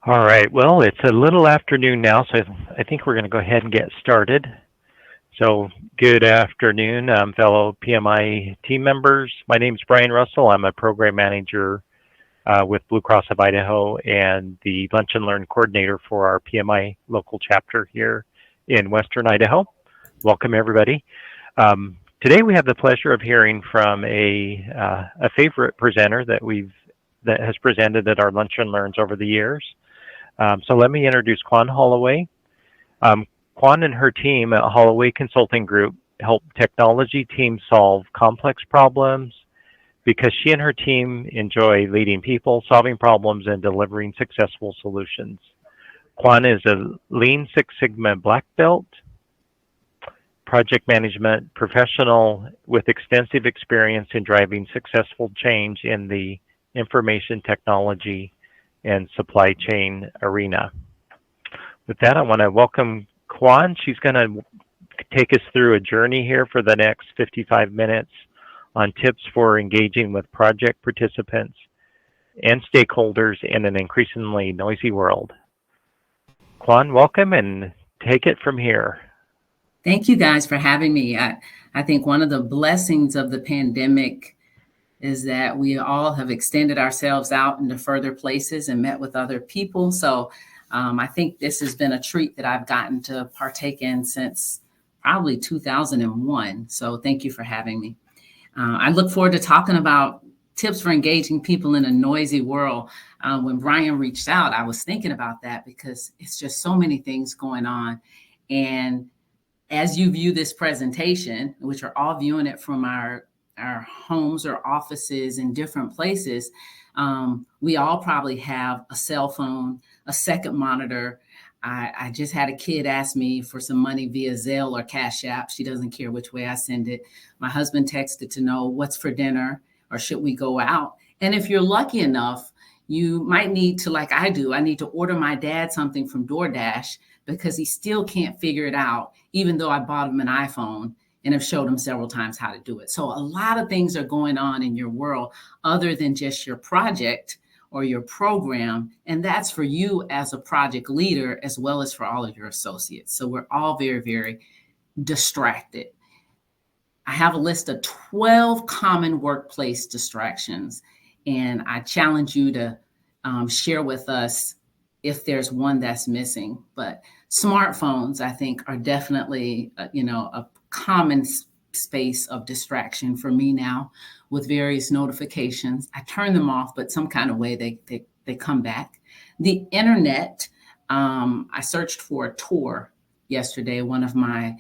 All right. Well, it's a little afternoon now, so I think we're going to go ahead and get started. So, good afternoon, fellow PMI team members. My name is Brian Russell. I'm a program manager with Blue Cross of Idaho and the Lunch and Learn coordinator for our PMI local chapter here in Western Idaho. Welcome, everybody. Today, we have the pleasure of hearing from a favorite presenter that has presented at our Lunch and Learns over the years. So let me introduce Yuquan Holloway. Yuquan and her team at Holloway Consulting Group help technology teams solve complex problems because she and her team enjoy leading people, solving problems, and delivering successful solutions. Yuquan is a Lean Six Sigma Black Belt, project management professional with extensive experience in driving successful change in the information technology and supply chain arena. With that, I want to welcome Yuquan. She's going to take us through a journey here for the next 55 minutes on tips for engaging with project participants and stakeholders in an increasingly noisy world. Yuquan, welcome and take it from here. Thank you guys for having me. I think one of the blessings of the pandemic is that we all have extended ourselves out into further places and met with other people. So I think this has been a treat that I've gotten to partake in since probably 2001. So thank you for having me. I look forward to talking about tips for engaging people in a noisy world. When Brian reached out, I was thinking about that because it's just so many things going on. And as you view this presentation, which are all viewing it from our homes or offices in different places, we all probably have a cell phone, a second monitor. I just had a kid ask me for some money via Zelle or Cash App. She doesn't care which way I send it. My husband texted to know what's for dinner or should we go out. And if you're lucky enough, you might need to, like I do, I need to order my dad something from DoorDash because he still can't figure it out, even though I bought him an iPhone and have showed him several times how to do it. So a lot of things are going on in your world other than just your project or your program. And that's for you as a project leader, as well as for all of your associates. So we're all very, very distracted. I have a list of 12 common workplace distractions, and I challenge you to share with us if there's one that's missing. But smartphones, I think, are definitely, a common space of distraction for me now with various notifications. I turn them off, but some kind of way they come back. The internet, I searched for a tour yesterday. One of my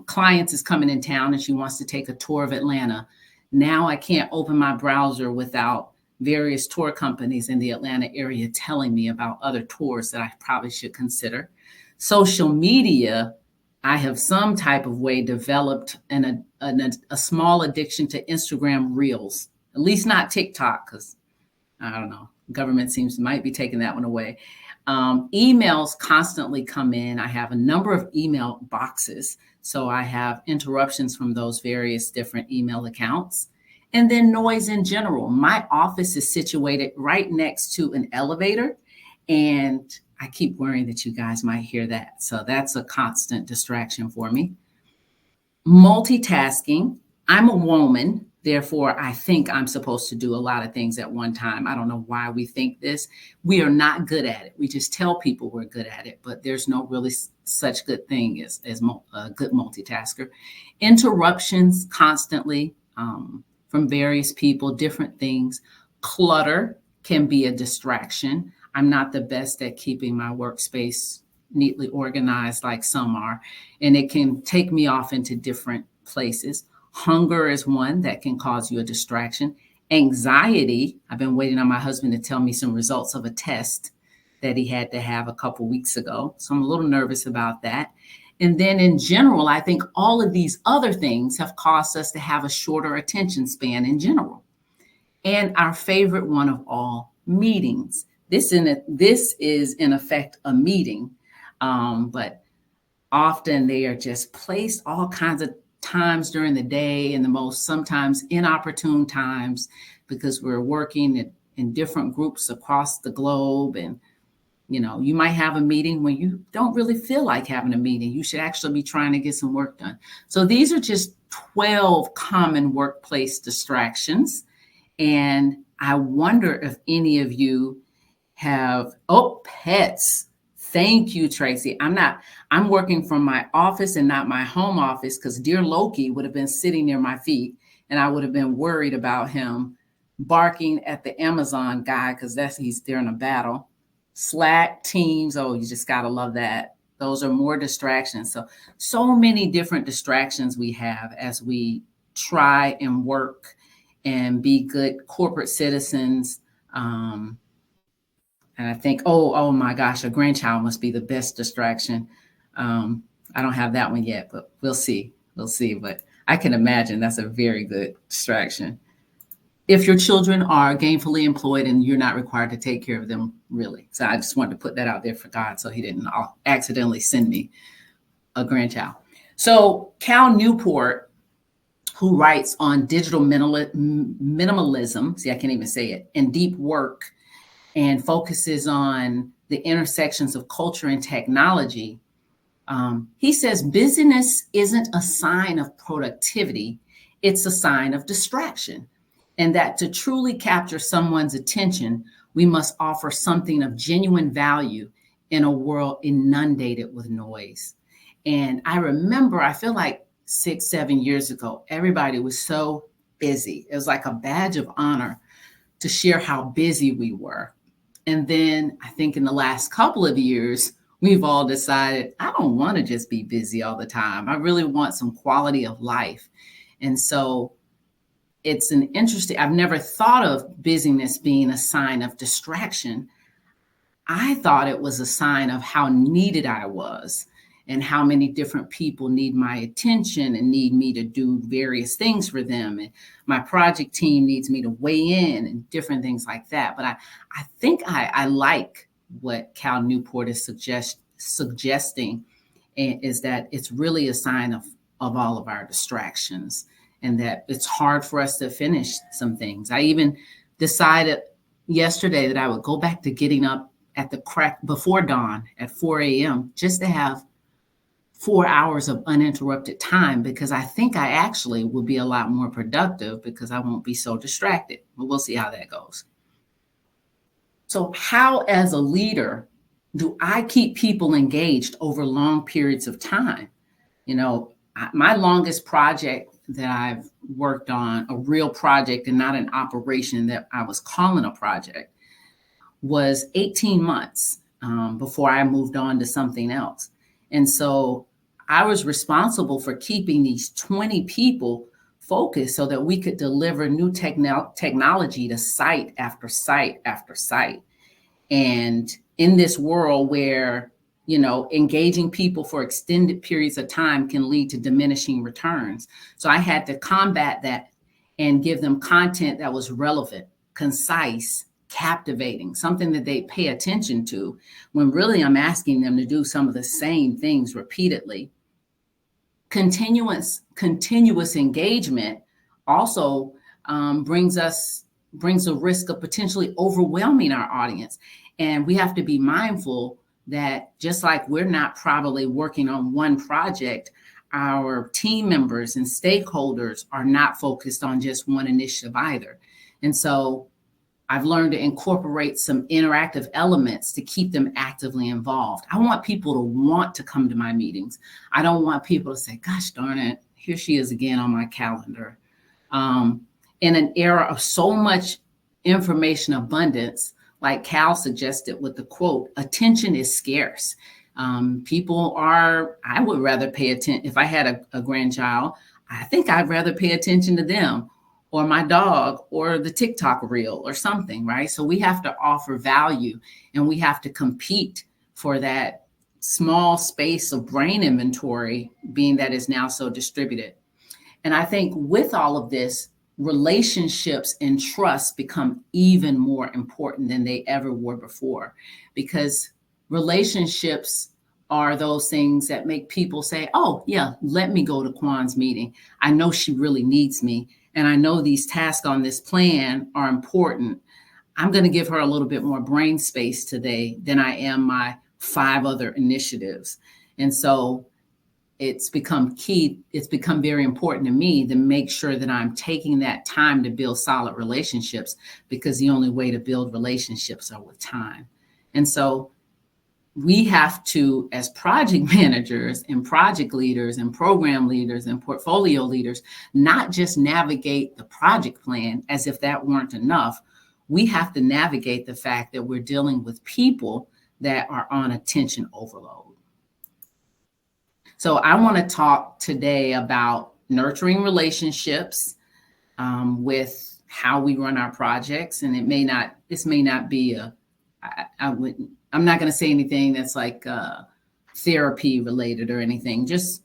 clients is coming in town and she wants to take a tour of Atlanta. Now I can't open my browser without various tour companies in the Atlanta area telling me about other tours that I probably should consider. Social media, I have some type of way developed a small addiction to Instagram Reels, at least not TikTok, because I don't know, government might be taking that one away. Emails constantly come in. I have a number of email boxes, so I have interruptions from those various different email accounts. And then noise in general. My office is situated right next to an elevator, and I keep worrying that you guys might hear that. So that's a constant distraction for me. Multitasking. I'm a woman, therefore I think I'm supposed to do a lot of things at one time. I don't know why we think this. We are not good at it. We just tell people we're good at it, but there's no really such good thing as a good multitasker. Interruptions constantly from various people, different things. Clutter can be a distraction. I'm not the best at keeping my workspace neatly organized like some are, and it can take me off into different places. Hunger is one that can cause you a distraction. Anxiety, I've been waiting on my husband to tell me some results of a test that he had to have a couple weeks ago, so I'm a little nervous about that. And then in general, I think all of these other things have caused us to have a shorter attention span in general. And our favorite one of all, meetings. This is in effect a meeting, but often they are just placed all kinds of times during the day and the most sometimes inopportune times because we're working in different groups across the globe. And You might have a meeting when you don't really feel like having a meeting. You should actually be trying to get some work done. So these are just 12 common workplace distractions. And I wonder if any of you have, pets. Thank you, Tracy. I'm working from my office and not my home office, because dear Loki would have been sitting near my feet and I would have been worried about him barking at the Amazon guy, because he's during a battle. Slack, Teams, you just gotta love that. Those are more distractions. So many different distractions we have as we try and work and be good corporate citizens. And I think, oh my gosh, a grandchild must be the best distraction. I don't have that one yet, but we'll see. But I can imagine that's a very good distraction. If your children are gainfully employed and you're not required to take care of them, really. So I just wanted to put that out there for God, so he didn't accidentally send me a grandchild. So Cal Newport, who writes on digital minimalism, see, I can't even say it, and deep work, and focuses on the intersections of culture and technology. He says busyness isn't a sign of productivity, it's a sign of distraction. And that to truly capture someone's attention, we must offer something of genuine value in a world inundated with noise. And I feel like 6-7 years ago, everybody was so busy. It was like a badge of honor to share how busy we were. And then I think in the last couple of years, we've all decided, I don't want to just be busy all the time. I really want some quality of life. And so it's I've never thought of busyness being a sign of distraction. I thought it was a sign of how needed I was and how many different people need my attention and need me to do various things for them. And my project team needs me to weigh in and different things like that. But I think I like what Cal Newport is suggesting, is that it's really a sign of all of our distractions, and that it's hard for us to finish some things. I even decided yesterday that I would go back to getting up at the crack before dawn at 4 a.m. just to have 4 hours of uninterrupted time, because I think I actually will be a lot more productive because I won't be so distracted. But we'll see how that goes. So how, as a leader, do I keep people engaged over long periods of time? My longest project that I've worked on, a real project and not an operation that I was calling a project, was 18 months before I moved on to something else. And so I was responsible for keeping these 20 people focused so that we could deliver new technology to site after site after site. And in this world where engaging people for extended periods of time can lead to diminishing returns. So I had to combat that and give them content that was relevant, concise, captivating, something that they pay attention to, when really I'm asking them to do some of the same things repeatedly. Continuous engagement also brings a risk of potentially overwhelming our audience. And we have to be mindful that just like we're not probably working on one project, our team members and stakeholders are not focused on just one initiative either. And so I've learned to incorporate some interactive elements to keep them actively involved. I want people to want to come to my meetings. I don't want people to say, gosh darn it, here she is again on my calendar. In an era of so much information abundance, like Cal suggested with the quote, attention is scarce. I would rather pay attention. If I had a grandchild, I think I'd rather pay attention to them or my dog or the TikTok reel or something, right? So we have to offer value, and we have to compete for that small space of brain inventory, being that is now so distributed. And I think with all of this, relationships and trust become even more important than they ever were before, because relationships are those things that make people say, oh yeah, let me go to Kwan's meeting. I know she really needs me. And I know these tasks on this plan are important. I'm going to give her a little bit more brain space today than I am my 5 other initiatives. And so it's become key. It's become very important to me to make sure that I'm taking that time to build solid relationships, because the only way to build relationships are with time. And so we have to, as project managers and project leaders and program leaders and portfolio leaders, not just navigate the project plan as if that weren't enough. We have to navigate the fact that we're dealing with people that are on attention overload. So I want to talk today about nurturing relationships with how we run our projects. And this may not be I'm not going to say anything that's like therapy related or anything. Just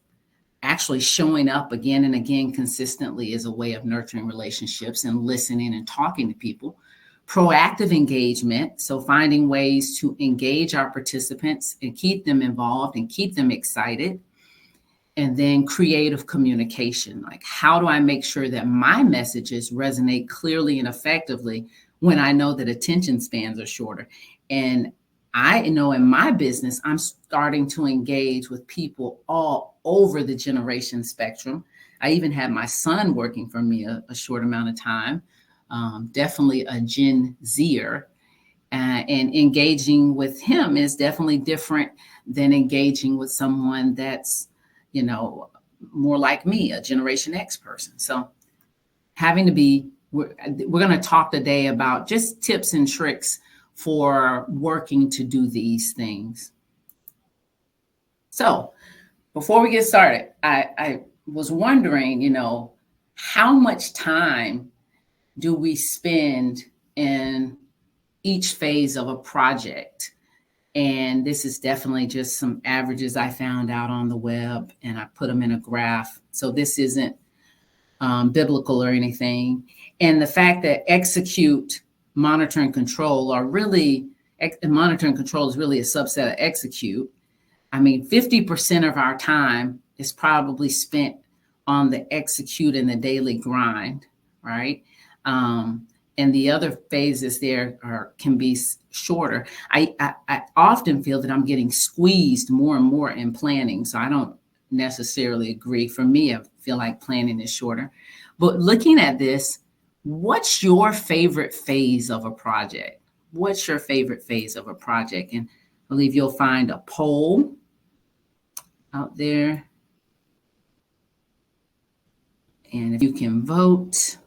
actually showing up again and again consistently is a way of nurturing relationships and listening and talking to people. Proactive engagement, so finding ways to engage our participants and keep them involved and keep them excited. And then creative communication, like how do I make sure that my messages resonate clearly and effectively when I know that attention spans are shorter. And I know in my business, I'm starting to engage with people all over the generation spectrum. I even had my son working for me a short amount of time, definitely a Gen Zer. And engaging with him is definitely different than engaging with someone that's, more like me, a Generation X person. So we're going to talk today about just tips and tricks for working to do these things. So before we get started, I was wondering, how much time do we spend in each phase of a project? And this is definitely just some averages I found out on the web, and I put them in a graph. So this isn't biblical or anything. And the fact that execute, monitor, and control monitor and control is really a subset of execute. I mean, 50% of our time is probably spent on the execute and the daily grind, right? And the other phases there can be shorter. I often feel that I'm getting squeezed more and more in planning. So I don't necessarily agree. For me, I feel like planning is shorter. But looking at this, what's your favorite phase of a project? What's your favorite phase of a project? And I believe you'll find a poll out there. And if you can vote.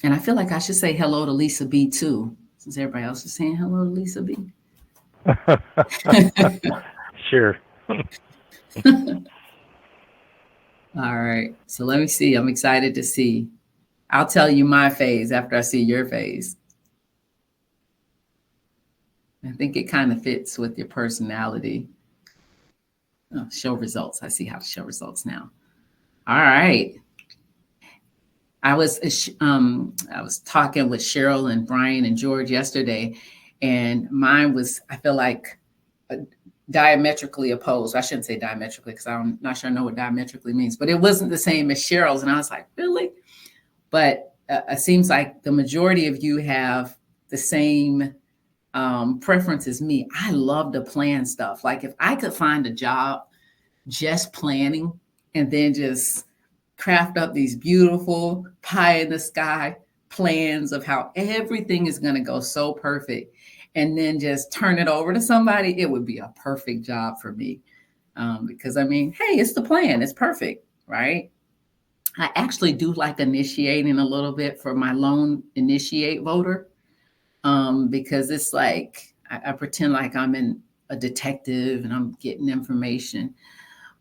And I feel like I should say hello to Lisa B too, since everybody else is saying hello to Lisa B. Sure. All right. So let me see. I'm excited to see. I'll tell you my phase after I see your phase. I think it kind of fits with your personality. Oh, show results. I see how to show results now. All right. I was talking with Cheryl and Brian and George yesterday, and mine was, I feel like, diametrically opposed. I shouldn't say diametrically because I'm not sure I know what diametrically means, but it wasn't the same as Cheryl's. And I was like, really? But it seems like the majority of you have the same preference as me. I love to plan stuff. Like if I could find a job just planning and then just craft up these beautiful pie in the sky plans of how everything is going to go so perfect, and then just turn it over to somebody, it would be a perfect job for me. Because I mean, hey, it's the plan. It's perfect, right? I actually do like initiating a little bit for my lone initiate voter, because it's like, I pretend like I'm a detective and I'm getting information.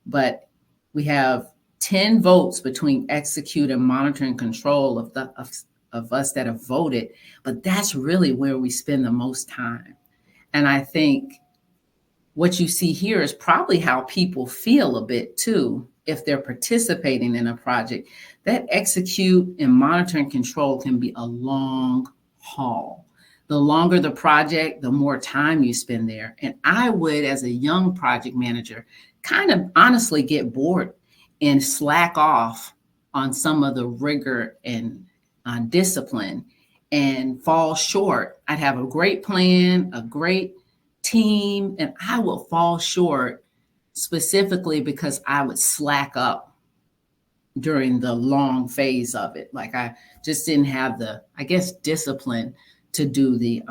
But we have 10 votes between execute and monitor and control of us that have voted, but that's really where we spend the most time. And I think what you see here is probably how people feel a bit too, if they're participating in a project. That execute and monitor and control can be a long haul. The longer the project, the more time you spend there. And I would, as a young project manager, kind of honestly get bored and slack off on some of the rigor and discipline and fall short. I'd have a great plan, a great team, and I will fall short specifically because I would slack up during the long phase of it. Like I just didn't have the, I guess, discipline to do the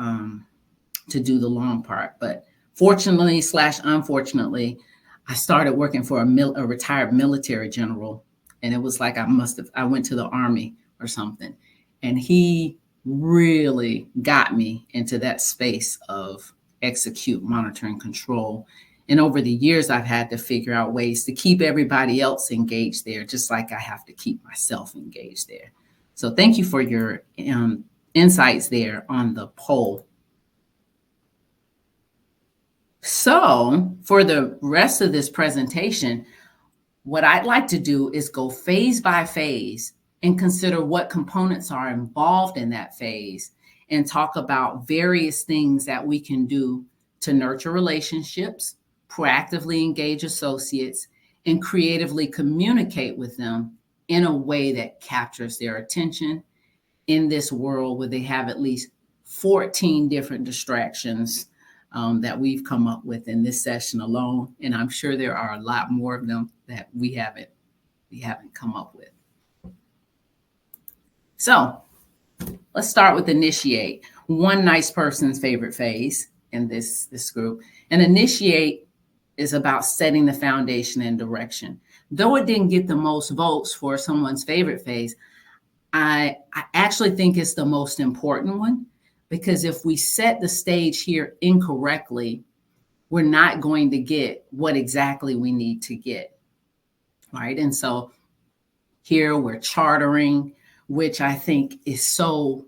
long part. But fortunately / unfortunately, I started working for a retired military general, and it was like I went to the Army or something, and he really got me into that space of execute, monitor, and control. And over the years, I've had to figure out ways to keep everybody else engaged there, just like I have to keep myself engaged there. So thank you for your insights there on the poll. So for the rest of this presentation, what I'd like to do is go phase by phase and consider what components are involved in that phase and talk about various things that we can do to nurture relationships, proactively engage associates, and creatively communicate with them in a way that captures their attention in this world where they have at least 14 different distractions that we've come up with in this session alone. And I'm sure there are a lot more of them that we haven't come up with. So let's start with initiate, one nice person's favorite phase in this group. And initiate is about setting the foundation and direction. Though it didn't get the most votes for someone's favorite phase, I actually think it's the most important one, because if we set the stage here incorrectly, we're not going to get what exactly we need to get, right? And so here we're chartering, which I think is so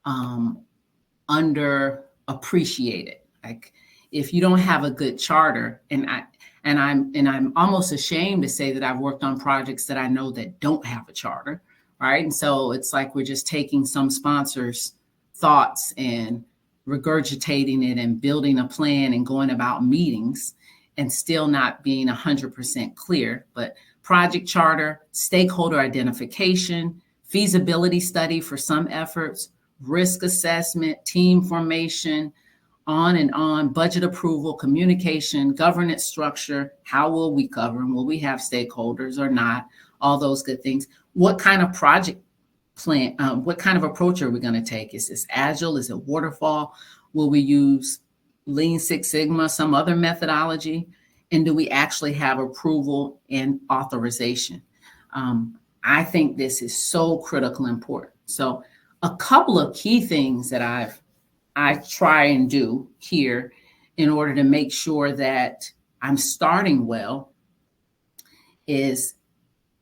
underappreciated. Like if you don't have a good charter, and I'm almost ashamed to say that I've worked on projects that I know that don't have a charter, right? And so it's like we're just taking some sponsors' thoughts and regurgitating it and building a plan and going about meetings and still not being 100% clear. But project charter, stakeholder identification, feasibility study for some efforts, risk assessment, team formation, on and on, budget approval, communication, governance structure, how will we govern? Will we have stakeholders or not? All those good things. What kind of project plan, what kind of approach are we going to take? Is this agile? Is it waterfall? Will we use Lean Six Sigma, some other methodology? And do we actually have approval and authorization? I think this is so critical and important. So a couple of key things that I try and do here in order to make sure that I'm starting well is,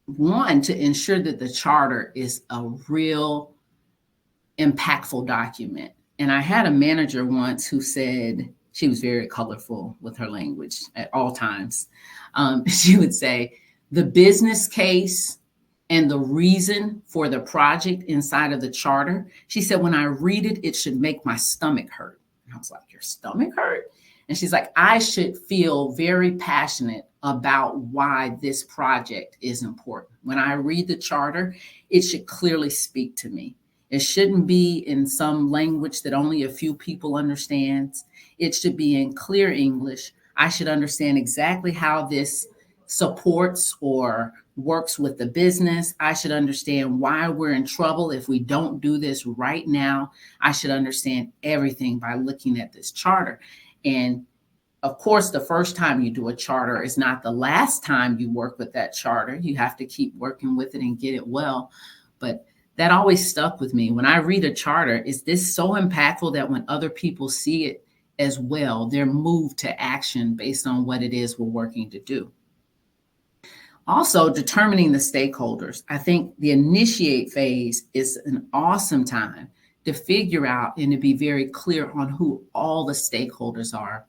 one, to ensure that the charter is a real impactful document. And I had a manager once who said, she was very colorful with her language at all times. She would say, the business case and the reason for the project inside of the charter, she said, when I read it, it should make my stomach hurt. And I was like, your stomach hurt? And she's like, I should feel very passionate about why this project is important. When I read the charter, it should clearly speak to me. It shouldn't be in some language that only a few people understands. It should be in clear English. I should understand exactly how this supports or works with the business. I should understand why we're in trouble if we don't do this right now. I should understand everything by looking at this charter. And of course, the first time you do a charter is not the last time you work with that charter. You have to keep working with it and get it well. But that always stuck with me. When I read a charter, is this so impactful that when other people see it as well, they're moved to action based on what it is we're working to do? Also, determining the stakeholders. I think the initiate phase is an awesome time to figure out and to be very clear on who all the stakeholders are.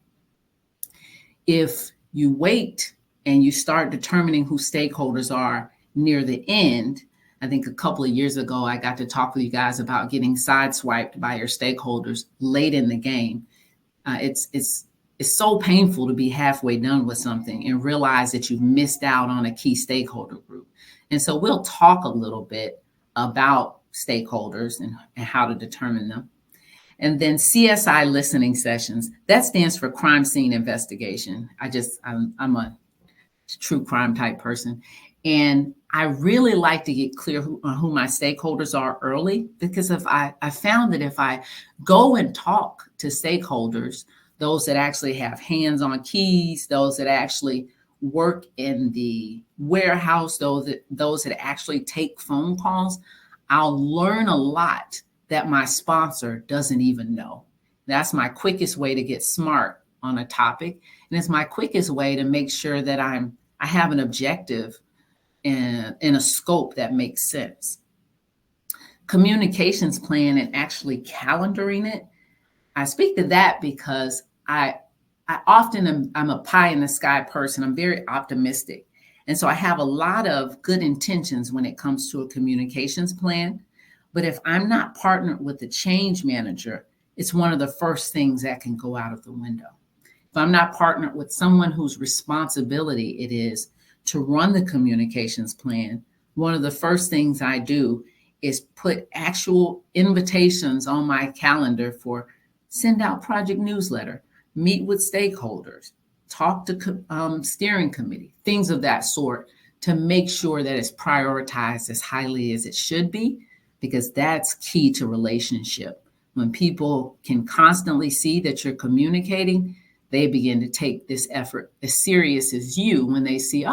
If you wait and you start determining who stakeholders are near the end, I think a couple of years ago, I got to talk with you guys about getting sideswiped by your stakeholders late in the game. It's it's so painful to be halfway done with something and realize that you've missed out on a key stakeholder group. And so we'll talk a little bit about stakeholders and how to determine them. And then CSI listening sessions, that stands for crime scene investigation. I'm a true crime type person. And I really like to get clear on who my stakeholders are early, because if I found that if I go and talk to stakeholders, those that actually have hands on keys, those that actually work in the warehouse, those that actually take phone calls, I'll learn a lot that my sponsor doesn't even know. That's my quickest way to get smart on a topic. And it's my quickest way to make sure that I have an objective and in a scope that makes sense. Communications plan and actually calendaring it. I speak to that because I often I'm a pie in the sky person. I'm very optimistic. And so I have a lot of good intentions when it comes to a communications plan. But if I'm not partnered with the change manager, it's one of the first things that can go out of the window. If I'm not partnered with someone whose responsibility it is to run the communications plan, one of the first things I do is put actual invitations on my calendar for send out project newsletter, meet with stakeholders, talk to steering committee, things of that sort, to make sure that it's prioritized as highly as it should be, because that's key to relationship. When people can constantly see that you're communicating, they begin to take this effort as serious as you when they see,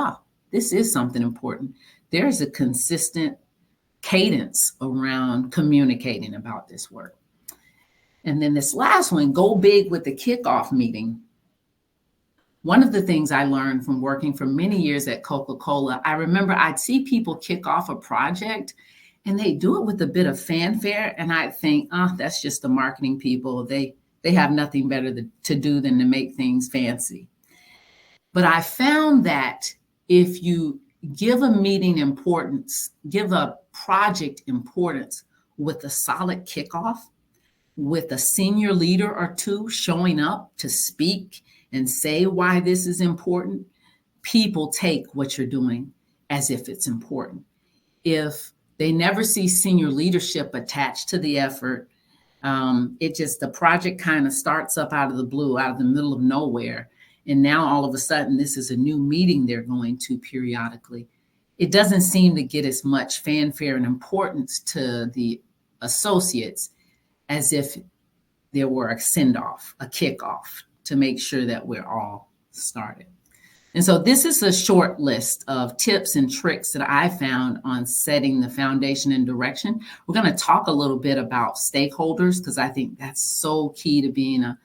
this is something important. There's a consistent cadence around communicating about this work. And then this last one, go big with the kickoff meeting. One of the things I learned from working for many years at Coca-Cola, I remember I'd see people kick off a project and they do it with a bit of fanfare. And I'd think, that's just the marketing people. They have nothing better to do than to make things fancy. But I found that if you give a meeting importance, give a project importance with a solid kickoff, with a senior leader or two showing up to speak and say why this is important, people take what you're doing as if it's important. If they never see senior leadership attached to the effort, the project kind of starts up out of the blue, out of the middle of nowhere. And now all of a sudden, this is a new meeting they're going to periodically. It doesn't seem to get as much fanfare and importance to the associates as if there were a send-off, a kickoff, to make sure that we're all started. And so this is a short list of tips and tricks that I found on setting the foundation and direction. We're going to talk a little bit about stakeholders, because I think that's so key to being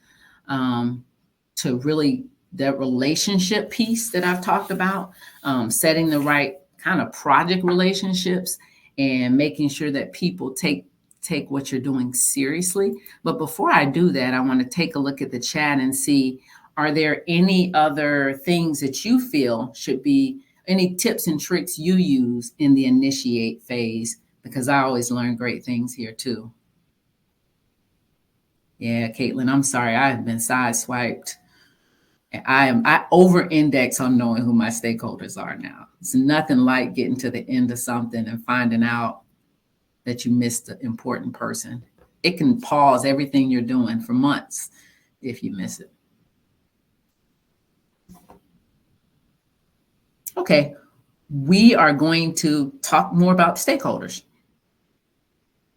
to really the relationship piece that I've talked about, setting the right kind of project relationships and making sure that people take what you're doing seriously. But before I do that, I want to take a look at the chat and see, are there any other things that you feel should be, any tips and tricks you use in the initiate phase? Because I always learn great things here too. Yeah, Caitlin, I'm sorry, I've been sideswiped. I over-index on knowing who my stakeholders are now. It's nothing like getting to the end of something and finding out that you missed an important person. It can pause everything you're doing for months if you miss it. Okay, we are going to talk more about stakeholders.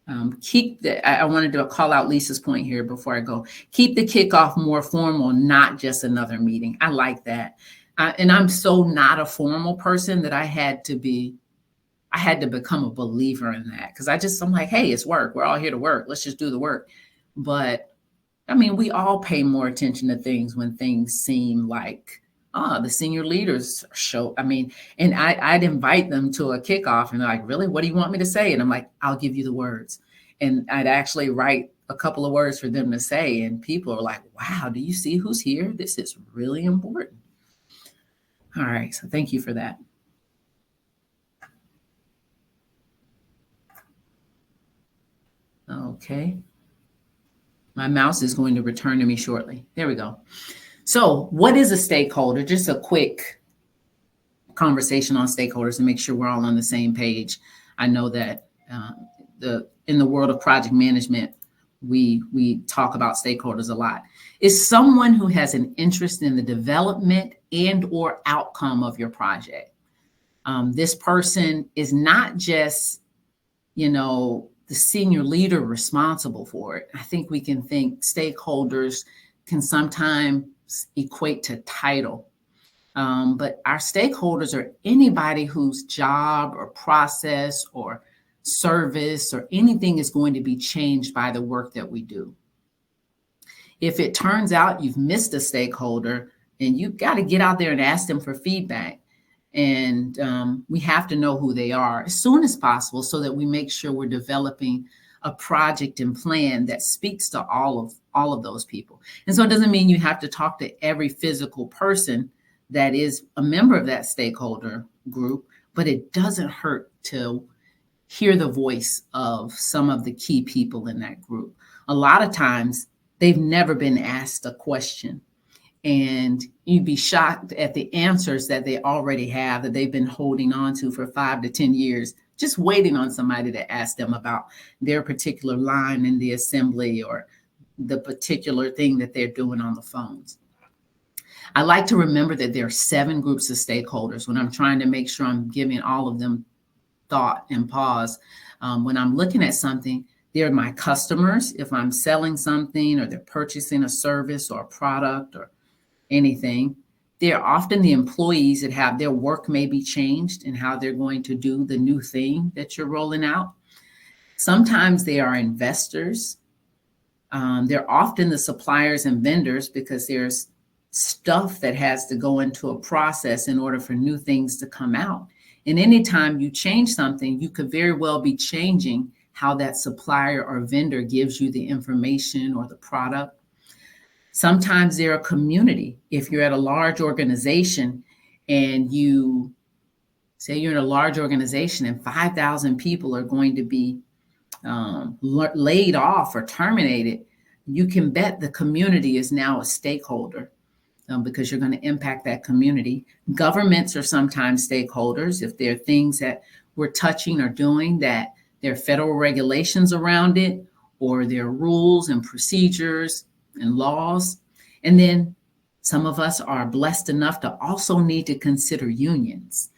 I wanted to call out Lisa's point here before I go. Keep the kickoff more formal, not just another meeting. I like that. And I'm so not a formal person that I had to become a believer in that, because I'm like, hey, it's work. We're all here to work. Let's just do the work. But I mean, we all pay more attention to things when things seem like, the senior leaders show. I mean, and I'd invite them to a kickoff and they're like, really, what do you want me to say? And I'm like, I'll give you the words. And I'd actually write a couple of words for them to say. And people are like, wow, do you see who's here? This is really important. All right. So thank you for that. Okay. My mouse is going to return to me shortly. There we go. So what is a stakeholder? Just a quick conversation on stakeholders to make sure we're all on the same page. I know that in the world of project management, we talk about stakeholders a lot. Is someone who has an interest in the development and or outcome of your project. This person is not just, the senior leader responsible for it. I think we can think stakeholders can sometimes equate to title. But our stakeholders are anybody whose job or process or service or anything is going to be changed by the work that we do. If it turns out you've missed a stakeholder, then you've got to get out there and ask them for feedback. And we have to know who they are as soon as possible so that we make sure we're developing a project and plan that speaks to all of those people. And so it doesn't mean you have to talk to every physical person that is a member of that stakeholder group, but it doesn't hurt to hear the voice of some of the key people in that group. A lot of times they've never been asked a question, and you'd be shocked at the answers that they already have that they've been holding on to for 5 to 10 years, just waiting on somebody to ask them about their particular line in the assembly or the particular thing that they're doing on the phones. I like to remember that there are 7 groups of stakeholders when I'm trying to make sure I'm giving all of them thought and pause. When I'm looking at something, they're my customers. If I'm selling something or they're purchasing a service or a product or anything, they're often the employees that have their work may be changed and how they're going to do the new thing that you're rolling out. Sometimes they are investors. They're often the suppliers and vendors because there's stuff that has to go into a process in order for new things to come out. And anytime you change something, you could very well be changing how that supplier or vendor gives you the information or the product. Sometimes they're a community. If you're at a large organization and you say you're in a large organization and 5,000 people are going to be laid off or terminated, you can bet the community is now a stakeholder. Because you're going to impact that community. Governments are sometimes stakeholders. If there are things that we're touching or doing that there are federal regulations around it, or there are rules and procedures and laws. And then some of us are blessed enough to also need to consider unions.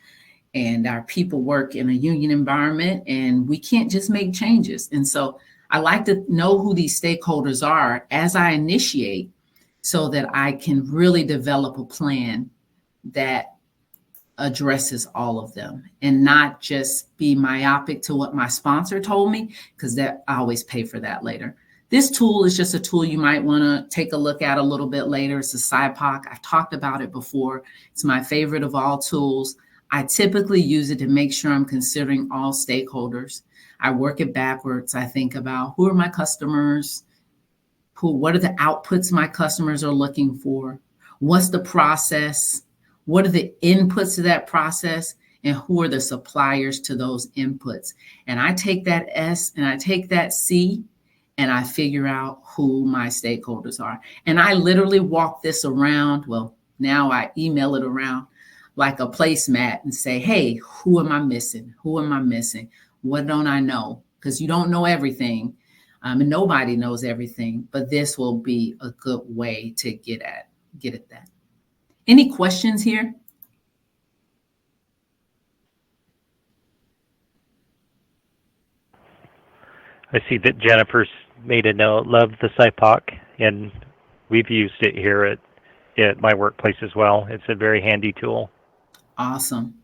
And our people work in a union environment, and we can't just make changes. And so I like to know who these stakeholders are as I initiate, so that I can really develop a plan that addresses all of them and not just be myopic to what my sponsor told me, because that I always pay for that later. This tool is just a tool you might want to take a look at a little bit later. It's a SIPOC. I've talked about it before. It's my favorite of all tools. I typically use it to make sure I'm considering all stakeholders. I work it backwards. I think about who are my customers, what are the outputs my customers are looking for? What's the process? What are the inputs to that process? And who are the suppliers to those inputs? And I take that S and I take that C and I figure out who my stakeholders are. And I literally walk this around. Well, now I email it around like a placemat and say, hey, who am I missing? Who am I missing? What don't I know? Because you don't know everything. And nobody knows everything, but this will be a good way to get at that. Any questions here? I see that Jennifer's made a note, love the SIPOC, and we've used it here at my workplace as well. It's a very handy tool. Awesome.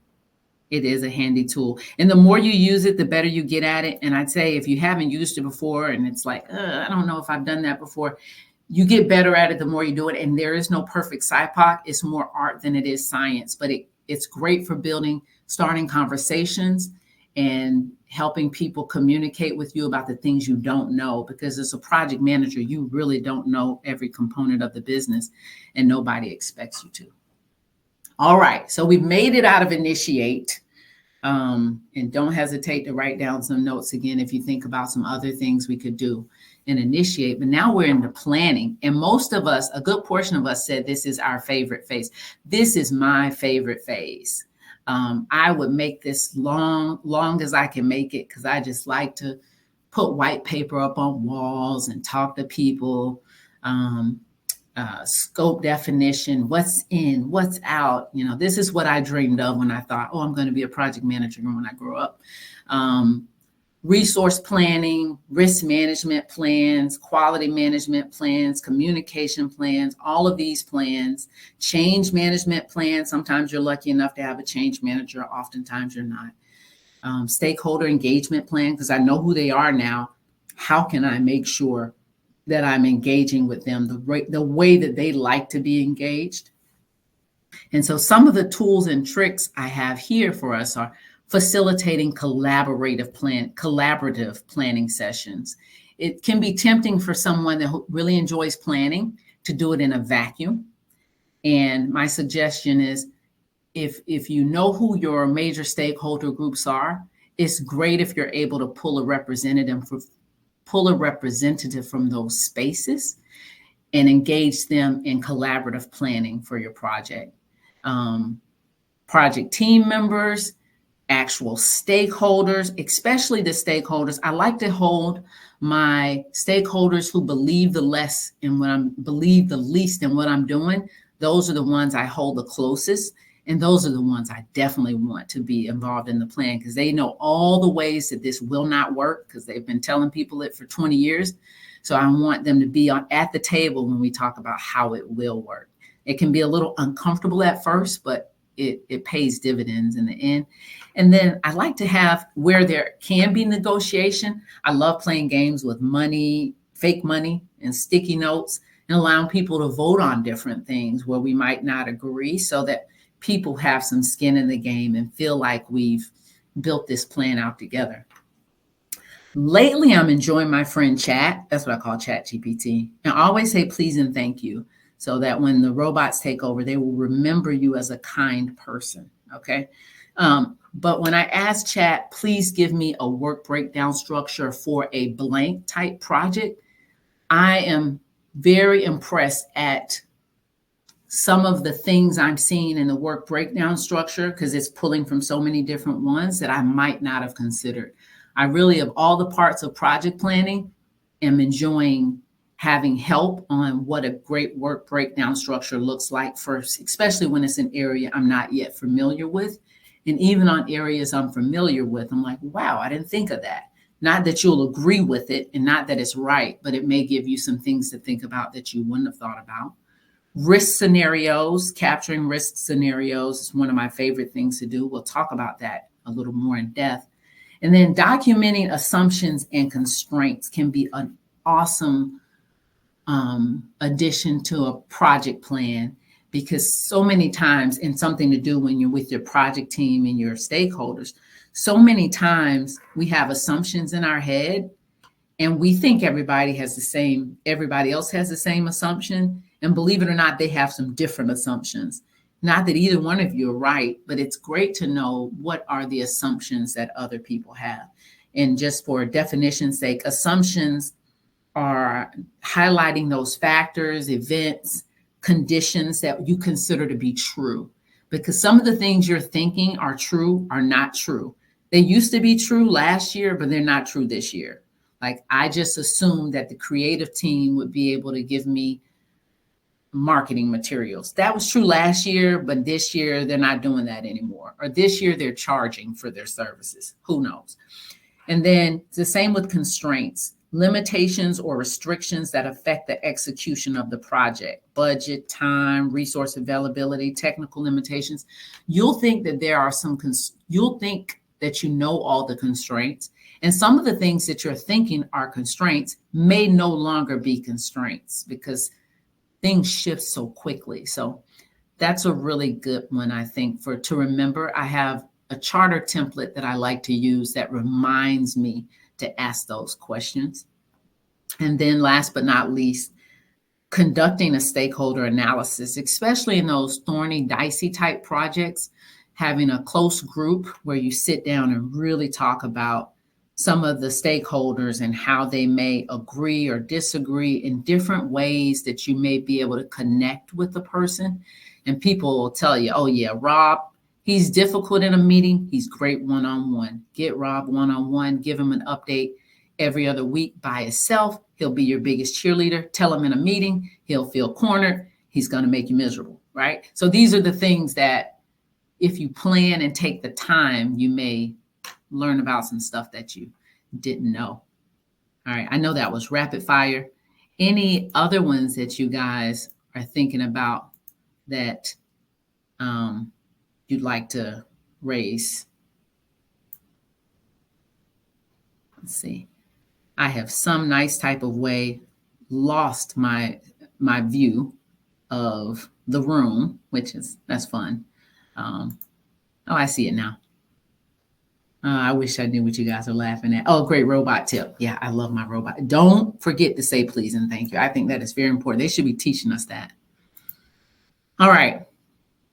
It is a handy tool. And the more you use it, the better you get at it. And I'd say if you haven't used it before and it's like, I don't know if I've done that before, you get better at it the more you do it. And there is no perfect SIPOC. It's more art than it is science, but it's great for starting conversations and helping people communicate with you about the things you don't know, because as a project manager, you really don't know every component of the business and nobody expects you to. All right, so we've made it out of initiate. And don't hesitate to write down some notes again if you think about some other things we could do and initiate. But now we're into planning. And most of us, a good portion of us said this is our favorite phase. This is my favorite phase. I would make this long as I can make it, because I just like to put white paper up on walls and talk to people. Scope definition, what's in, what's out. This is what I dreamed of when I thought, oh, I'm going to be a project manager when I grow up. Resource planning, risk management plans, quality management plans, communication plans, all of these plans, change management plans. Sometimes you're lucky enough to have a change manager. Oftentimes you're not. Stakeholder engagement plan, because I know who they are now. How can I make sure that I'm engaging with them the way that they like to be engaged? And so some of the tools and tricks I have here for us are facilitating collaborative planning sessions. It can be tempting for someone that really enjoys planning to do it in a vacuum. And my suggestion is, if you know who your major stakeholder groups are, it's great if you're able to pull a representative from those spaces and engage them in collaborative planning for your project. Project team members, actual stakeholders, especially the stakeholders. I like to hold my stakeholders who believe the least in what I'm doing. Those are the ones I hold the closest. And those are the ones I definitely want to be involved in the plan, because they know all the ways that this will not work, because they've been telling people it for 20 years. So I want them to be at the table when we talk about how it will work. It can be a little uncomfortable at first, but it pays dividends in the end. And then I like to have, where there can be negotiation, I love playing games with money, fake money, and sticky notes, and allowing people to vote on different things where we might not agree, so that people have some skin in the game and feel like we've built this plan out together. Lately, I'm enjoying my friend Chat. That's what I call Chat GPT. And I always say please and thank you, so that when the robots take over, they will remember you as a kind person. Okay. But when I ask Chat, please give me a work breakdown structure for a blank type project, I am very impressed at some of the things I'm seeing in the work breakdown structure, because it's pulling from so many different ones that I might not have considered. I really, of all the parts of project planning, am enjoying having help on what a great work breakdown structure looks like first, especially when it's an area I'm not yet familiar with. And even on areas I'm familiar with, I'm like, wow, I didn't think of that. Not that you'll agree with it and not that it's right, but it may give you some things to think about that you wouldn't have thought about. Risk scenarios, capturing risk scenarios is one of my favorite things to do. We'll talk about that a little more in depth. And then documenting assumptions and constraints can be an awesome addition to a project plan, because so many times, and something to do when you're with your project team and your stakeholders, so many times we have assumptions in our head and we think everybody else has the same assumption. And believe it or not, they have some different assumptions. Not that either one of you are right, but it's great to know what are the assumptions that other people have. And just for definition's sake, assumptions are highlighting those factors, events, conditions that you consider to be true. Because some of the things you're thinking are true are not true. They used to be true last year, but they're not true this year. Like, I just assumed that the creative team would be able to give me marketing materials. That was true last year, but this year they're not doing that anymore. Or this year they're charging for their services. Who knows? And then it's the same with constraints, limitations or restrictions that affect the execution of the project, budget, time, resource availability, technical limitations. You'll think that there are you'll think that you know all the constraints, and some of the things that you're thinking are constraints may no longer be constraints, because things shift so quickly. So that's a really good one, I think, to remember. I have a charter template that I like to use that reminds me to ask those questions. And then last but not least, conducting a stakeholder analysis, especially in those thorny, dicey type projects. having a close group where you sit down and really talk about some of the stakeholders and how they may agree or disagree in different ways that you may be able to connect with the person. And people will tell you, oh yeah, Rob, he's difficult in a meeting. He's great one-on-one. Get Rob one-on-one, give him an update every other week by himself. He'll be your biggest cheerleader. Tell him in a meeting, he'll feel cornered. He's going to make you miserable, right? So these are the things that if you plan and take the time, you may learn about some stuff that you didn't know. All right, I know that was rapid fire. Any other ones that you guys are thinking about that you'd like to raise? Let's see. I have some nice type of way lost my view of the room, that's fun. Oh, I see it now. I wish I knew what you guys are laughing at. Oh, great robot tip. Yeah, I love my robot. Don't forget to say please and thank you. I think that is very important. They should be teaching us that. All right.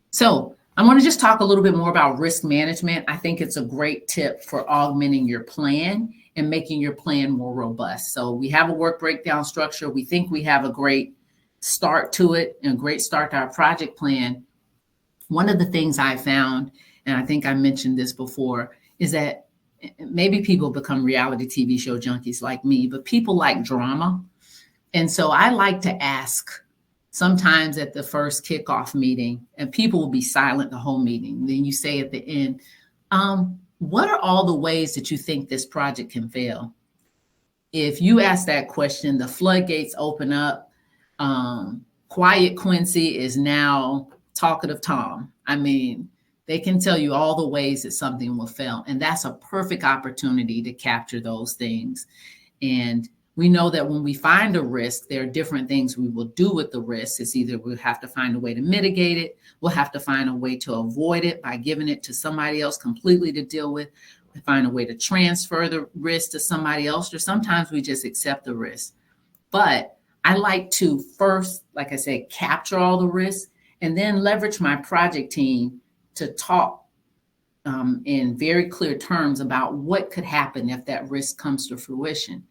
So I want to just talk a little bit more about risk management. I think it's a great tip for augmenting your plan and making your plan more robust. So we have a work breakdown structure. We think we have a great start to it and a great start to our project plan. One of the things I found, and I think I mentioned this before, is that maybe people become reality TV show junkies like me, but people like drama. And so I like to ask sometimes at the first kickoff meeting, and people will be silent the whole meeting. Then you say at the end, what are all the ways that you think this project can fail? If you ask that question, the floodgates open up. Quiet Quincy is now talkative Tom. I mean, they can tell you all the ways that something will fail. And that's a perfect opportunity to capture those things. And we know that when we find a risk, there are different things we will do with the risk. It's either we'll have to find a way to mitigate it. We'll have to find a way to avoid it by giving it to somebody else completely to deal with. We find a way to transfer the risk to somebody else, or sometimes we just accept the risk. But I like to first, like I said, capture all the risks and then leverage my project team to talk in very clear terms about what could happen if that risk comes to fruition.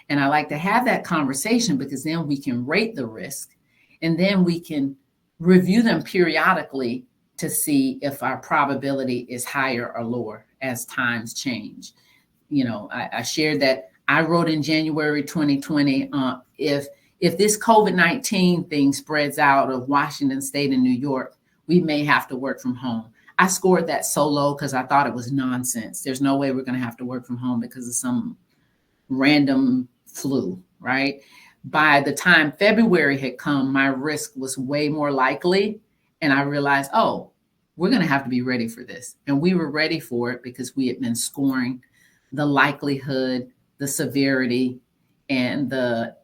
And I like to have that conversation because then we can rate the risk and then we can review them periodically to see if our probability is higher or lower as times change. You know, I shared that I wrote in January 2020, if this COVID-19 thing spreads out of Washington State and New York, we may have to work from home. I scored that so low because I thought it was nonsense. There's no way we're going to have to work from home because of some random flu, right? By the time February had come, my risk was way more likely. And I realized, oh, we're going to have to be ready for this. And we were ready for it because we had been scoring the likelihood, the severity, and the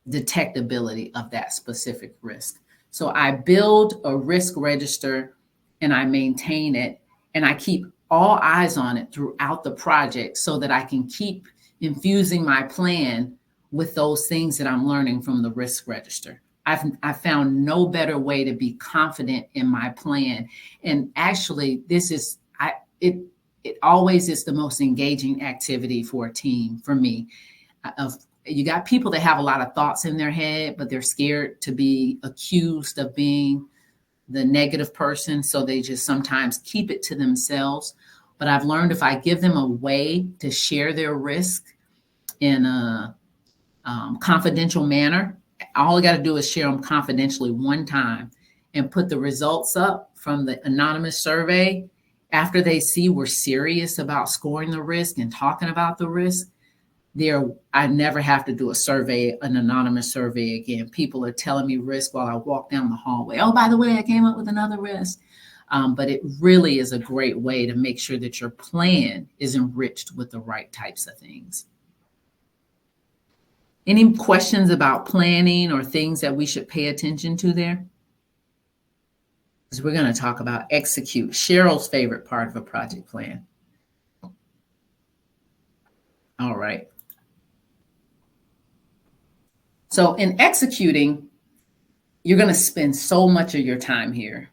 detectability of that specific risk. So I build a risk register and I maintain it, and I keep all eyes on it throughout the project so that I can keep infusing my plan with those things that I'm learning from the risk register. I've found no better way to be confident in my plan. And actually, it always is the most engaging activity for a team, for me. You got people that have a lot of thoughts in their head, but they're scared to be accused of being the negative person. So they just sometimes keep it to themselves. But I've learned if I give them a way to share their risk in a confidential manner, all I got to do is share them confidentially one time and put the results up from the anonymous survey. After they see we're serious about scoring the risk and talking about the risk, I never have to do an anonymous survey again. People are telling me risk while I walk down the hallway. Oh, by the way, I came up with another risk. But it really is a great way to make sure that your plan is enriched with the right types of things. Any questions about planning or things that we should pay attention to there? Because we're going to talk about execute, Cheryl's favorite part of a project plan. All right. So in executing, you're going to spend so much of your time here.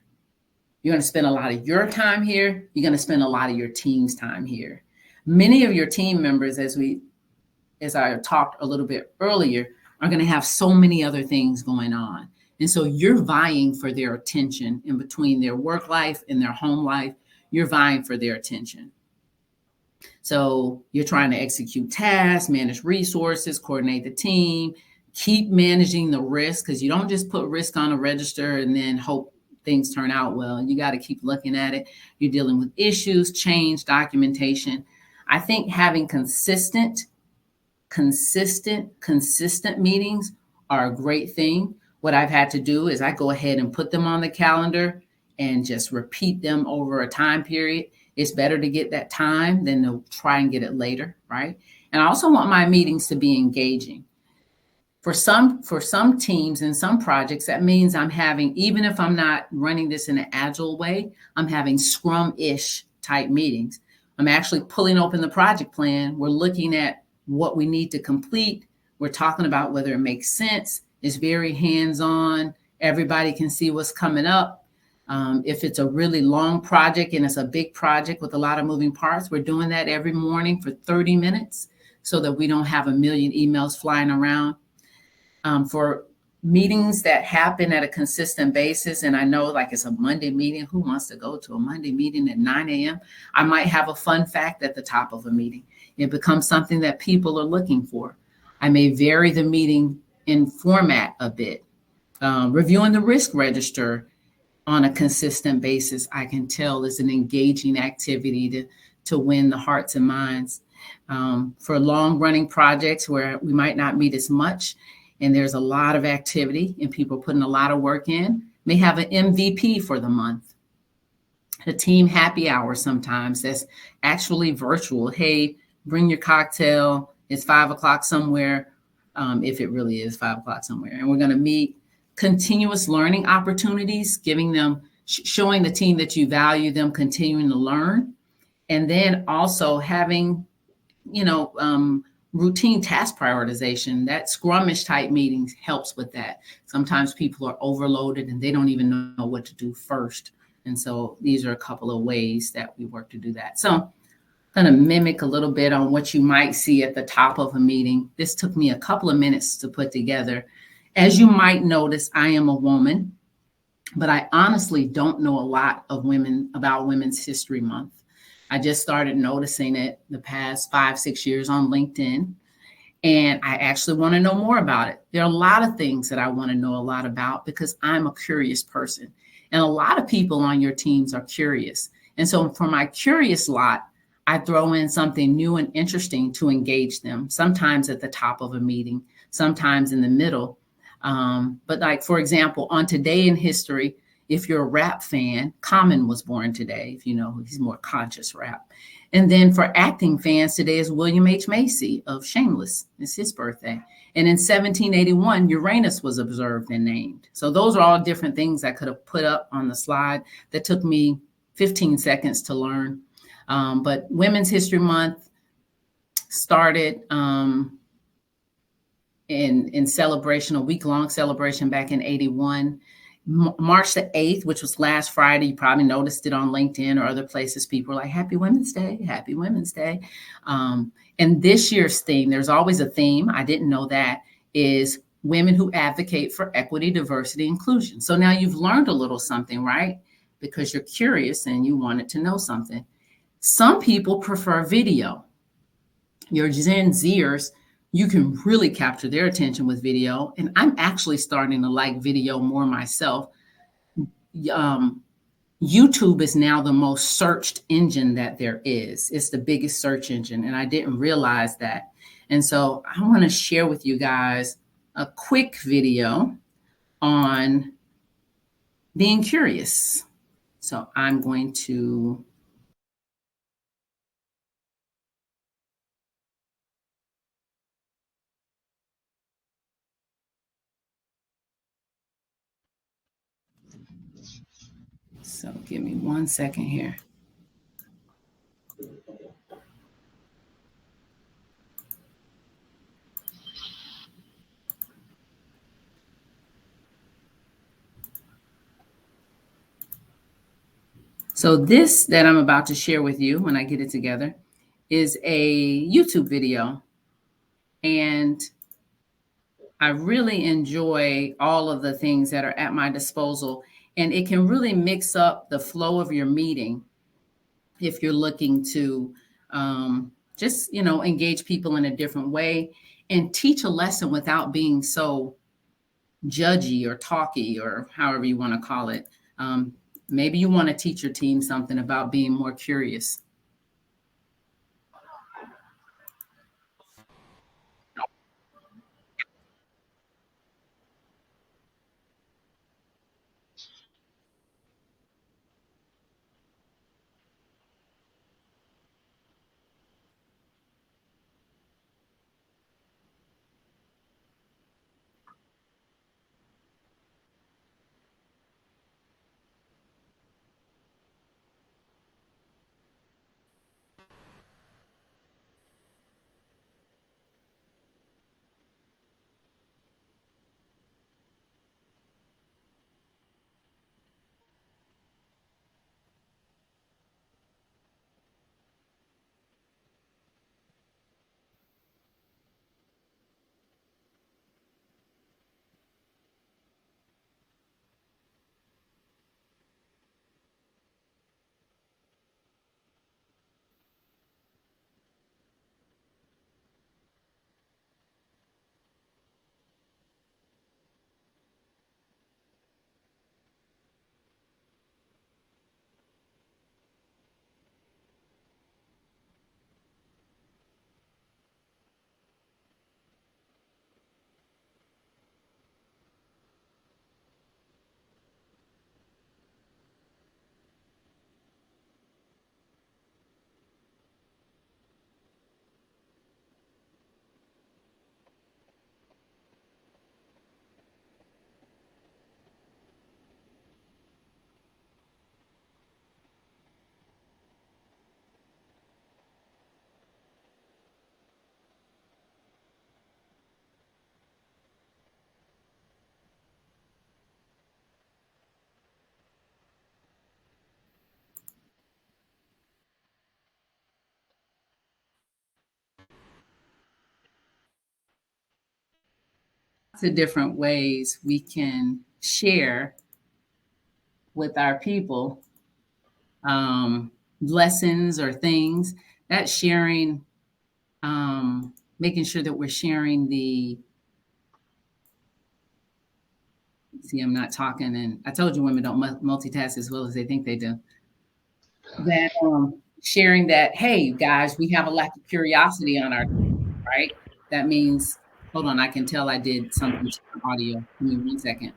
You're going to spend a lot of your time here. You're going to spend a lot of your team's time here. Many of your team members, as I talked a little bit earlier, are going to have so many other things going on. And so you're vying for their attention in between their work life and their home life. You're vying for their attention. So you're trying to execute tasks, manage resources, coordinate the team, keep managing the risk, because you don't just put risk on a register and then hope things turn out well. You got to keep looking at it. You're dealing with issues, change, documentation. I think having consistent meetings are a great thing. What I've had to do is I go ahead and put them on the calendar and just repeat them over a time period. It's better to get that time than to try and get it later, right? And I also want my meetings to be engaging. For some teams and some projects, that means I'm having, even if I'm not running this in an agile way, I'm having Scrum-ish type meetings. I'm actually pulling open the project plan. We're looking at what we need to complete. We're talking about whether it makes sense. It's very hands-on. Everybody can see what's coming up. If it's a really long project and it's a big project with a lot of moving parts, we're doing that every morning for 30 minutes so that we don't have a million emails flying around. For meetings that happen at a consistent basis, and I know like it's a Monday meeting, who wants to go to a Monday meeting at 9 a.m.? I might have a fun fact at the top of a meeting. It becomes something that people are looking for. I may vary the meeting in format a bit. Reviewing the risk register on a consistent basis, I can tell is an engaging activity to win the hearts and minds. For long running projects where we might not meet as much and there's a lot of activity and people putting a lot of work in, may have an MVP for the month. A team happy hour sometimes that's actually virtual. Hey, bring your cocktail. It's 5 o'clock somewhere, if it really is 5 o'clock somewhere. And we're going to meet. Continuous learning opportunities, giving them, showing the team that you value them, continuing to learn. And then also having, routine task prioritization. That Scrumish type meetings helps with that. Sometimes people are overloaded and they don't even know what to do first. And so these are a couple of ways that we work to do that. So I'm going to mimic a little bit on what you might see at the top of a meeting. This took me a couple of minutes to put together. As you might notice, I am a woman, but I honestly don't know a lot about Women's History Month. I just started noticing it the past 5-6 years on LinkedIn, and I actually want to know more about it. There are a lot of things that I want to know a lot about because I'm a curious person, and a lot of people on your teams are curious. And so for my curious lot, I throw in something new and interesting to engage them, sometimes at the top of a meeting, sometimes in the middle. But like, for example, on Today in History, if you're a rap fan, Common was born today, if you know, he's more conscious rap. And then for acting fans, today is William H. Macy of Shameless. It's his birthday. And in 1781, Uranus was observed and named. So those are all different things I could have put up on the slide that took me 15 seconds to learn. But Women's History Month started in celebration, a week-long celebration back in 81. March the 8th, which was last Friday, you probably noticed it on LinkedIn or other places. People are like, Happy Women's Day, Happy Women's Day. And this year's theme, there's always a theme, I didn't know that, is women who advocate for equity, diversity, inclusion. So now you've learned a little something, right? Because you're curious and you wanted to know something. Some people prefer video. Your Gen Zers, you can really capture their attention with video. And I'm actually starting to like video more myself. YouTube is now the most searched engine that there is. It's the biggest search engine, and I didn't realize that. And so I want to share with you guys a quick video on being curious. So I'm going to So give me 1 second here. So this that I'm about to share with you when I get it together is a YouTube video. And I really enjoy all of the things that are at my disposal. And it can really mix up the flow of your meeting if you're looking to just, engage people in a different way and teach a lesson without being so judgy or talky or however you want to call it. Maybe you want to teach your team something about being more curious. Lots of different ways we can share with our people lessons or things. That sharing, making sure that we're sharing see, I'm not talking, and I told you women don't multitask as well as they think they do. That sharing that, hey guys, we have a lack of curiosity on our right. That means, hold on, I can tell I did something to the audio. Give me 1 second.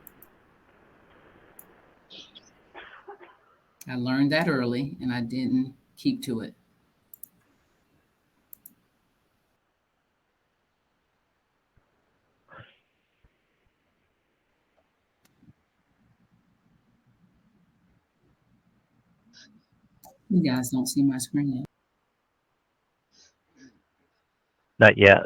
I learned that early and I didn't keep to it. You guys don't see my screen yet. Not yet.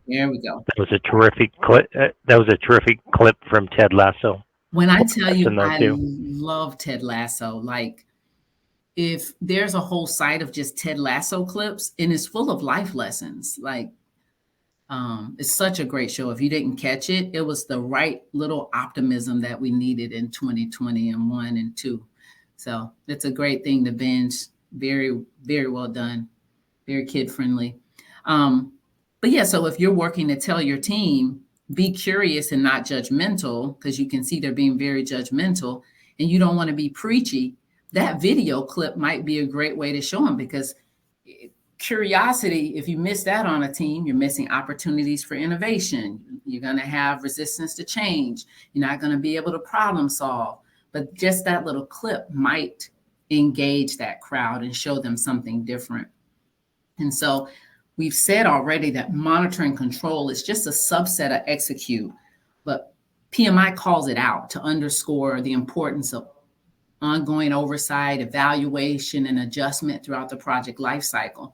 There we go. That was a terrific clip. That was a terrific clip from Ted Lasso. When I tell you I too. love Ted Lasso, like if there's a whole site of just Ted Lasso clips and it's full of life lessons, like it's such a great show. If you didn't catch it, it was the right little optimism that we needed in 2020 and 1 and 2. So it's a great thing to binge. Very, very well done. Very kid friendly. But yeah, so if you're working to tell your team, be curious and not judgmental, because you can see they're being very judgmental and you don't want to be preachy, that video clip might be a great way to show them, because curiosity, if you miss that on a team, you're missing opportunities for innovation. You're going to have resistance to change. You're not going to be able to problem solve. But just that little clip might engage that crowd and show them something different. And so we've said already that monitor and control is just a subset of execute, but PMI calls it out to underscore the importance of ongoing oversight, evaluation, and adjustment throughout the project lifecycle.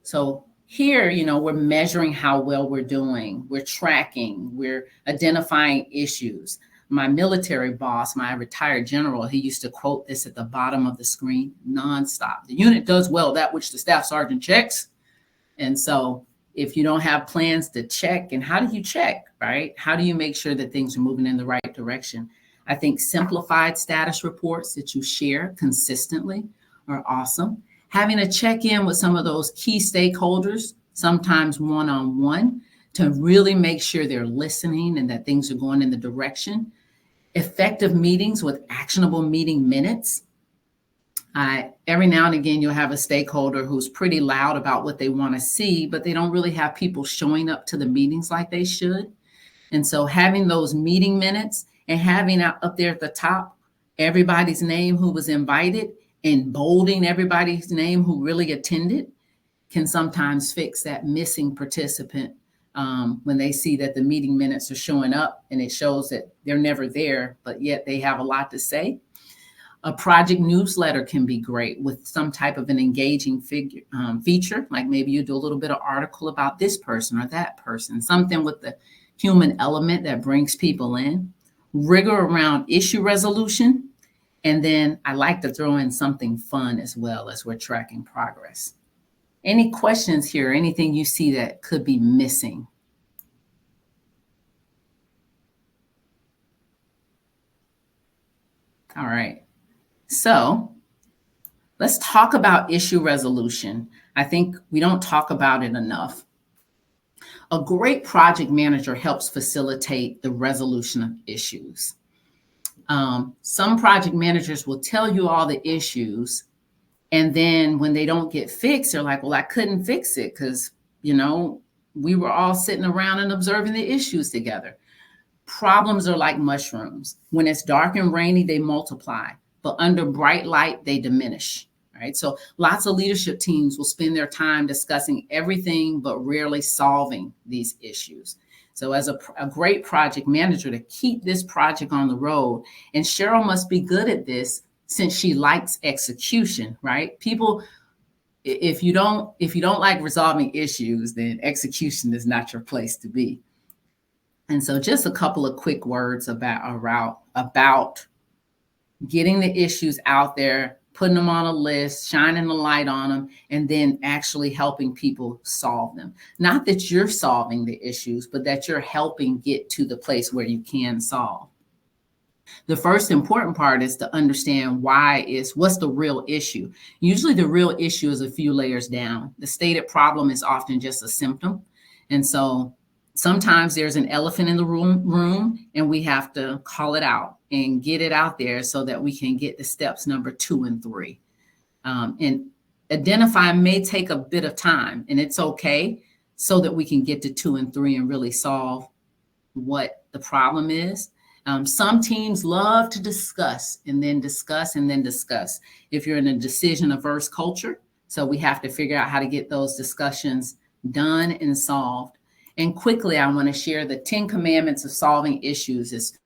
So Here, we're measuring how well we're doing. We're tracking. We're identifying issues. My military boss, my retired general, he used to quote this at the bottom of the screen nonstop. The unit does well that which the staff sergeant checks. And so if you don't have plans to check, and how do you check, right? How do you make sure that things are moving in the right direction? I think simplified status reports that you share consistently are awesome. Having a check-in with some of those key stakeholders, sometimes one-on-one, to really make sure they're listening and that things are going in the direction. Effective meetings with actionable meeting minutes. Every now and again, you'll have a stakeholder who's pretty loud about what they want to see, but they don't really have people showing up to the meetings like they should. And so having those meeting minutes and having up there at the top everybody's name who was invited and bolding everybody's name who really attended can sometimes fix that missing participant when they see that the meeting minutes are showing up and it shows that they're never there, but yet they have a lot to say. A project newsletter can be great with some type of an engaging feature, like maybe you do a little bit of article about this person or that person, something with the human element that brings people in. Rigor around issue resolution. And then I like to throw in something fun as well as we're tracking progress. Any questions here? Anything you see that could be missing? All right. So let's talk about issue resolution. I think we don't talk about it enough. A great project manager helps facilitate the resolution of issues. Some project managers will tell you all the issues, and then when they don't get fixed, they're like, well, I couldn't fix it because, we were all sitting around and observing the issues together. Problems are like mushrooms. When it's dark and rainy, they multiply, but under bright light, they diminish. Right? So lots of leadership teams will spend their time discussing everything, but rarely solving these issues. So as a great project manager to keep this project on the road, and Cheryl must be good at this since she likes execution, right? People, if you don't like resolving issues, then execution is not your place to be. And so just a couple of quick words about getting the issues out there, putting them on a list, shining the light on them, and then actually helping people solve them. Not that you're solving the issues, but that you're helping get to the place where you can solve. The first important part is to understand what's the real issue. Usually the real issue is a few layers down. The stated problem is often just a symptom. And so sometimes there's an elephant in the room and we have to call it out and get it out there so that we can get to steps number 2 and 3. And identify may take a bit of time, and it's okay, so that we can get to 2 and 3 and really solve what the problem is. Some teams love to discuss and then discuss and then discuss. If you're in a decision-averse culture, so we have to figure out how to get those discussions done and solved. And quickly, I want to share the 10 commandments of solving issues as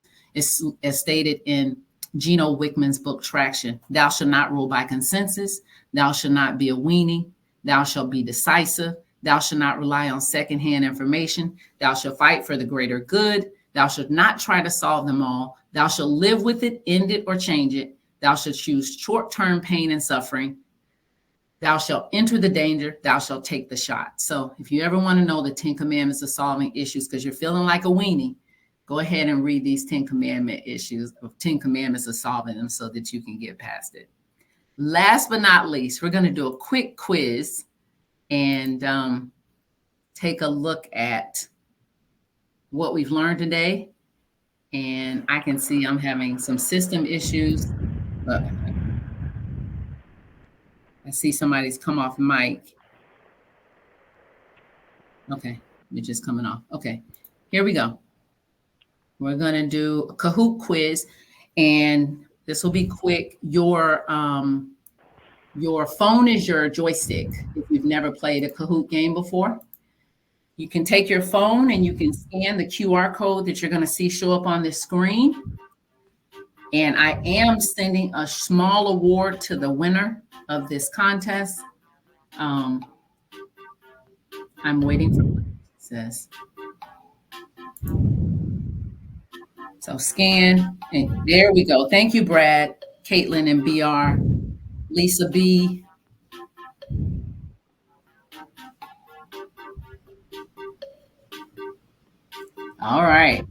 stated in Gino Wickman's book, Traction. Thou shalt not rule by consensus. Thou shalt not be a weenie. Thou shalt be decisive. Thou shalt not rely on secondhand information. Thou shalt fight for the greater good. Thou shalt not try to solve them all. Thou shalt live with it, end it, or change it. Thou shalt choose short-term pain and suffering. Thou shalt enter the danger. Thou shalt take the shot. So if you ever want to know the 10 commandments of solving issues because you're feeling like a weenie, go ahead and read these 10 commandments of solving them so that you can get past it. Last but not least, we're going to do a quick quiz and take a look at what we've learned today. And I can see I'm having some system issues, but I see somebody's come off mic. Okay, you're just coming off. Okay, here we go. We're going to do a Kahoot quiz, and this will be quick. Your phone is your joystick. If you've never played a Kahoot game before, you can take your phone and you can scan the QR code that you're going to see show up on this screen. And I am sending a small award to the winner of this contest. I'm waiting for what it says. So scan, and there we go. Thank you, Brad, Caitlin, and BR, Lisa B. All right.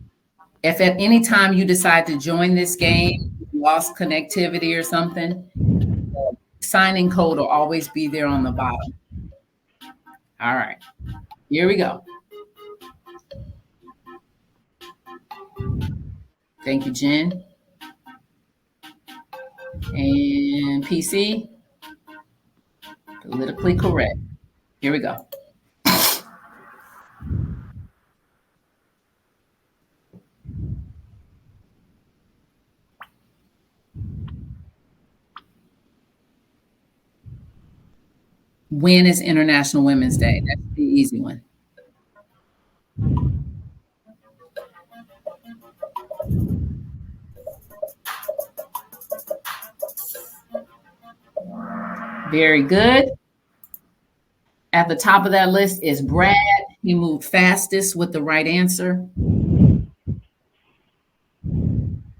If at any time you decide to join this game, you lost connectivity or something, the signing code will always be there on the bottom. All right. Here we go. Thank you, Jen. And PC, politically correct. Here we go. When is International Women's Day? That's the easy one. Very good. At the top of that list is Brad. He moved fastest with the right answer.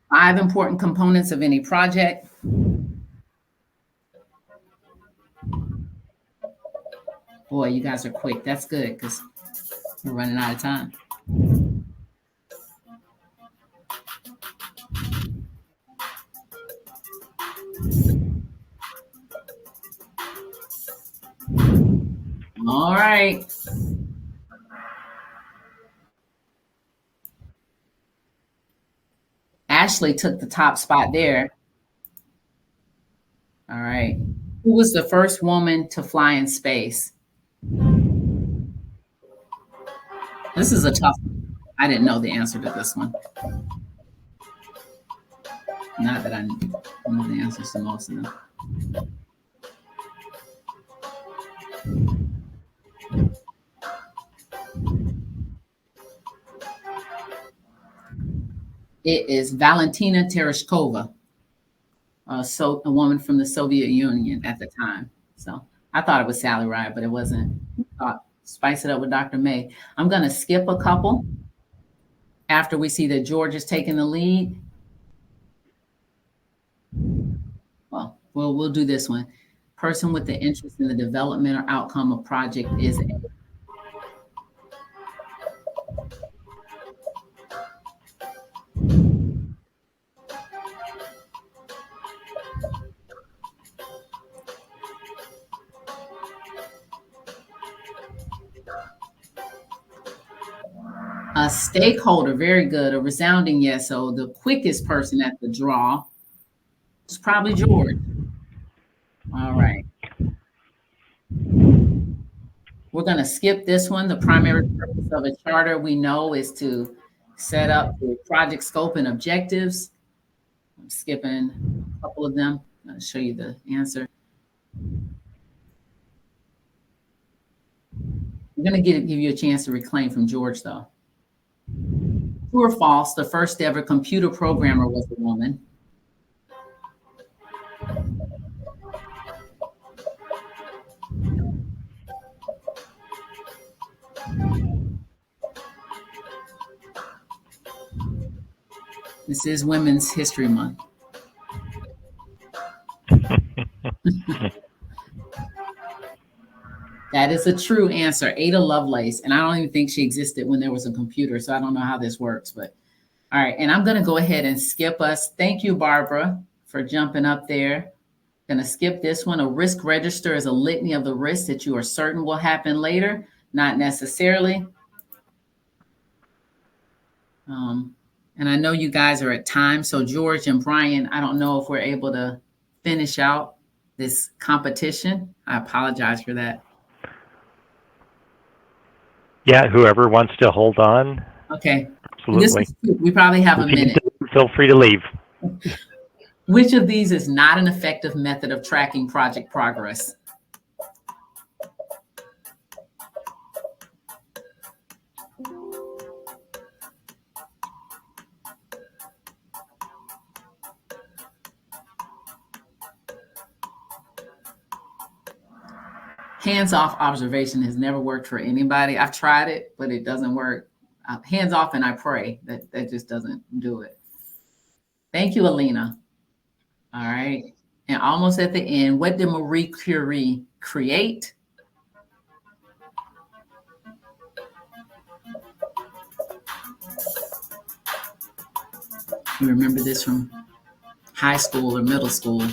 5 important components of any project. Boy, you guys are quick. That's good because we're running out of time. All right. Ashley took the top spot there. All right. Who was the first woman to fly in space? This is a tough one. I didn't know the answer to this one. Not that I know the answers to most of them. It is Valentina Tereshkova, a woman from the Soviet Union at the time. So I thought it was Sally Ride, but it wasn't. Spice it up with Dr. May. I'm going to skip a couple after we see that George is taking the lead. Well, we'll do this one. Person with the interest in the development or outcome of project is a stakeholder. Very good. A resounding yes. So the quickest person at the draw is probably George. All right. We're going to skip this one. The primary purpose of a charter we know is to set up the project scope and objectives. I'm skipping a couple of them. I'm going to show you the answer. I'm going to give you a chance to reclaim from George, though. True or false, the first ever computer programmer was a woman. This is Women's History Month. That is a true answer. Ada Lovelace. And I don't even think she existed when there was a computer. So I don't know how this works. But all right. And I'm going to go ahead and skip us. Thank you, Barbara, for jumping up there. Going to skip this one. A risk register is a litany of the risks that you are certain will happen later. Not necessarily. And I know you guys are at time. So George and Brian, I don't know if we're able to finish out this competition. I apologize for that. Yeah, whoever wants to hold on. Okay. Absolutely. We probably have a minute. Feel free to leave. Which of these is not an effective method of tracking project progress? Hands-off observation has never worked for anybody. I've tried it, but it doesn't work. Hands-off and I pray. That just doesn't do it. Thank you, Alina. All right. And almost at the end, what did Marie Curie create? You remember this from high school or middle school?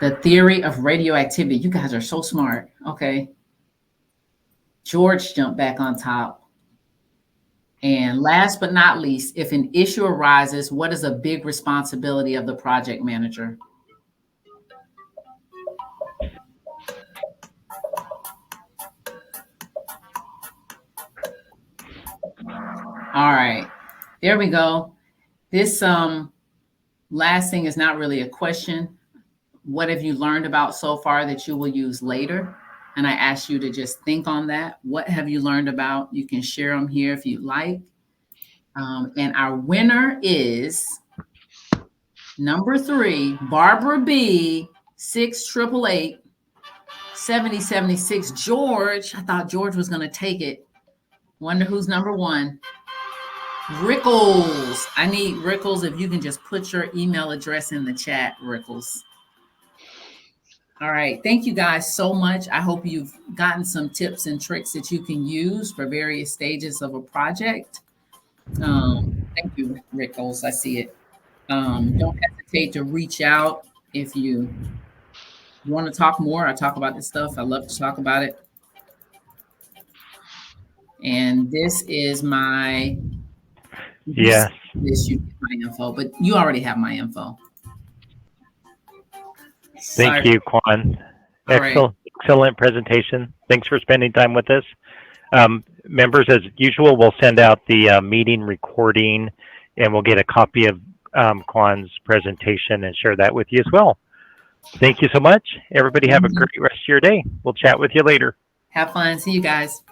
The theory of radioactivity. You guys are so smart. Okay. George jumped back on top. And last but not least, if an issue arises, what is a big responsibility of the project manager? All right, there we go. This last thing is not really a question. What have you learned about so far that you will use later? And I ask you to just think on that. What have you learned about? You can share them here if you'd like. And our winner is number 3, Barbara B, 688 7076. George, I thought George was going to take it. Wonder who's number 1. Rickles. I need Rickles. If you can just put your email address in the chat, Rickles. All right. Thank you guys so much. I hope you've gotten some tips and tricks that you can use for various stages of a project. Thank you, Rickles. I see it. Don't hesitate to reach out if you want to talk more. I talk about this stuff. I love to talk about it. And this is my... Yes. This you get my info, but you already have my info. Thank you, Quan. Excellent presentation. Thanks for spending time with us. Members, as usual, we'll send out the meeting recording, and we'll get a copy of Quan's presentation and share that with you as well. Thank you so much. Everybody have a great rest of your day. We'll chat with you later. Have fun. See you guys.